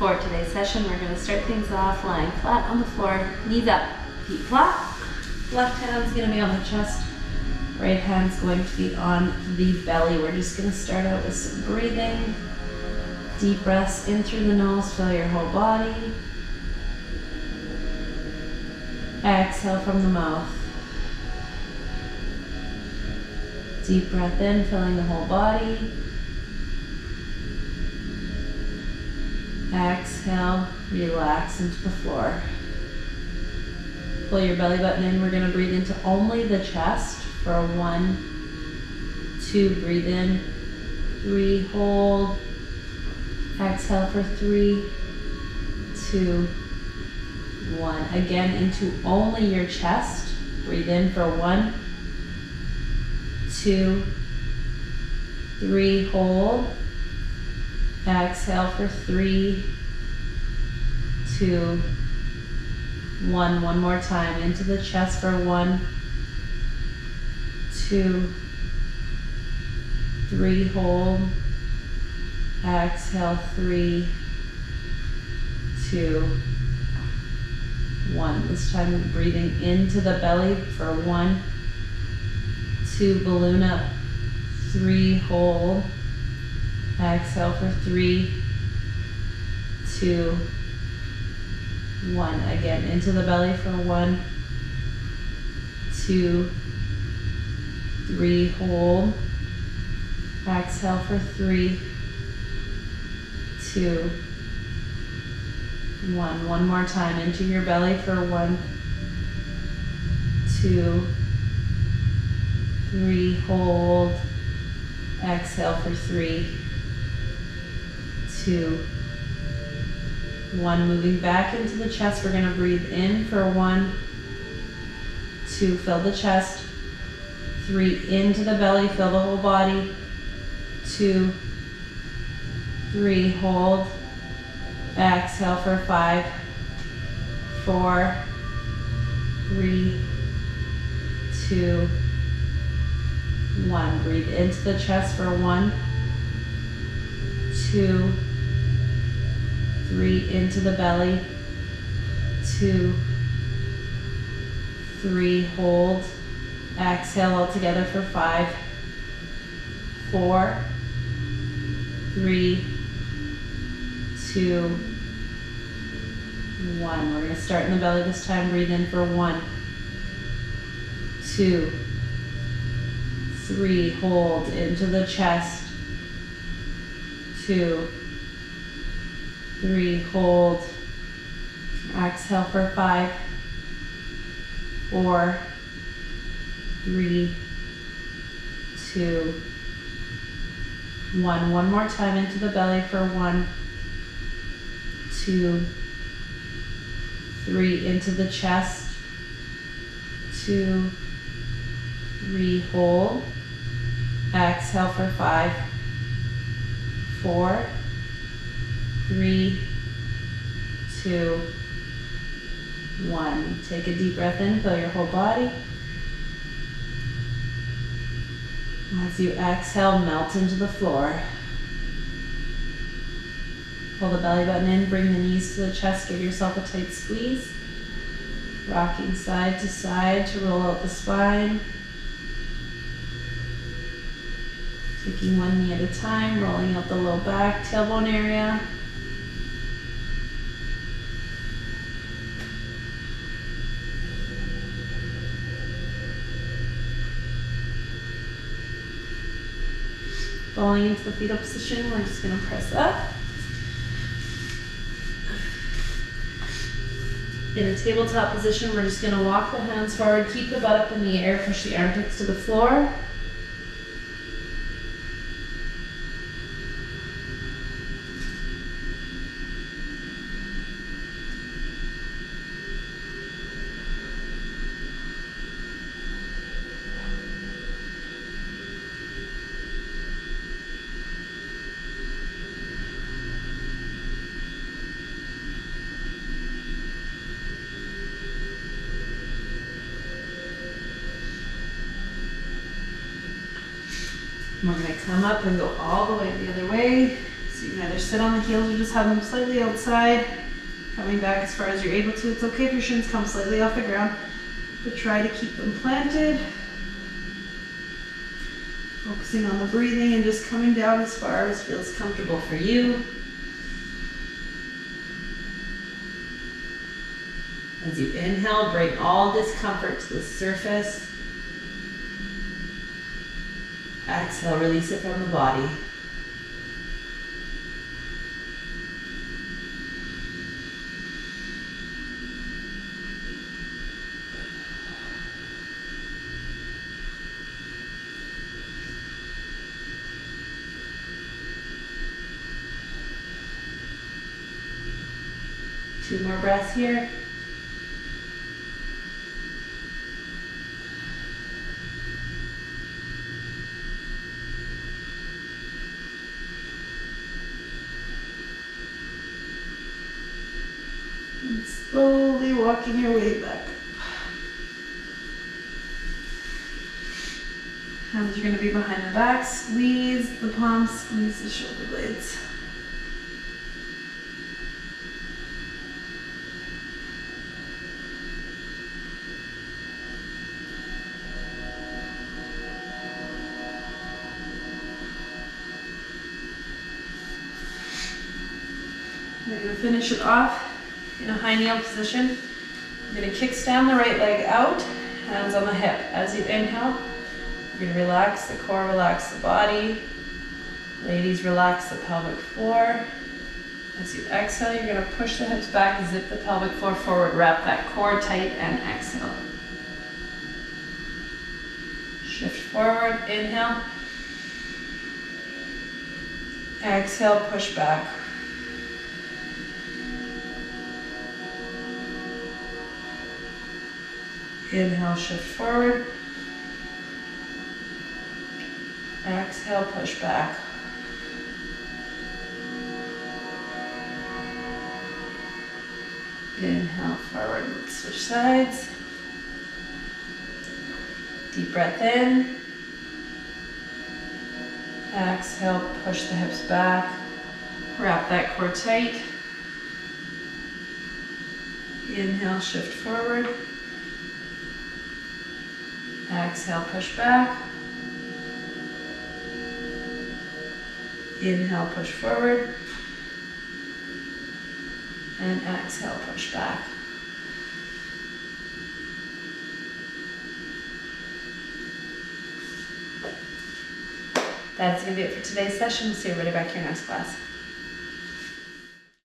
For today's session, we're going to start things off lying flat on the floor, knees up, feet flat. Left hand's going to be on the chest, right hand's going to be on the belly. We're just going to start out with some breathing. Deep breaths in through the nose, fill your whole body. Exhale from the mouth. Deep breath in, filling the whole body. Exhale, relax into the floor. Pull your belly button in. We're going to breathe into only the chest for a 1, 2, breathe in, 3, hold. Exhale for 3, 2, 1. Again, into only your chest. Breathe in for 1, 2, 3, hold. Exhale for 3, 2, 1. One more time. Into the chest for 1, 2, 3, hold. Exhale, 3, 2, 1. This time breathing into the belly for 1, 2, balloon up, 3, hold. Exhale for 3, 2, 1. Again, into the belly for 1, 2, 3, hold. Exhale for 3, 2, 1. One more time. Into your belly for 1, 2, 3, hold. Exhale for 3, 2, 1. Moving back into the chest, we're going to breathe in for 1, 2, fill the chest, 3, into the belly, fill the whole body, 2, 3, hold. Exhale for 5, 4, 3, 2, 1. Breathe into the chest for 1, 2, 3, into the belly, 2, 3, hold. Exhale all together for 5, 4, 3, 2, 1. We're going to start in the belly this time. Breathe in for 1, 2, 3, hold into the chest, 2, 3, hold. Exhale for 5, 4, 3, 2, 1. One more time into the belly for 1, 2, 3, into the chest, 2, 3, hold. Exhale for 5, 4, 3, 2, 1. Take a deep breath in, fill your whole body. As you exhale, melt into the floor. Pull the belly button in, bring the knees to the chest, give yourself a tight squeeze. Rocking side to side to roll out the spine. Taking one knee at a time, rolling out the low back, tailbone area. Falling into the fetal position, we're just going to press up. In a tabletop position, we're just going to walk the hands forward, keep the butt up in the air, push the armpits to the floor. We're going to come up and go all the way the other way. So you can either sit on the heels or just have them slightly outside, coming back as far as you're able to. It's okay if your shins come slightly off the ground, but try to keep them planted. Focusing on the breathing and just coming down as far as feels comfortable for you. As you inhale, bring all discomfort to the surface. Exhale, release it from the body. Two more breaths here. And slowly walking your way back up. Hands are going to be behind the back. Squeeze the palms, squeeze the shoulder blades. We're going to finish it off in a high kneel position. You're going to kickstand the right leg out, hands on the hip. As you inhale, you're going to relax the core, relax the body. Ladies, relax the pelvic floor. As you exhale, you're going to push the hips back, zip the pelvic floor forward, wrap that core tight, and exhale. Shift forward, inhale. Exhale, push back. Inhale, shift forward. Exhale, push back. Inhale, forward, let's switch sides. Deep breath in. Exhale, push the hips back. Wrap that core tight. Inhale, shift forward. Exhale, push back. Inhale, push forward. And exhale, push back. That's going to be it for today's session. We'll see everybody back here next class.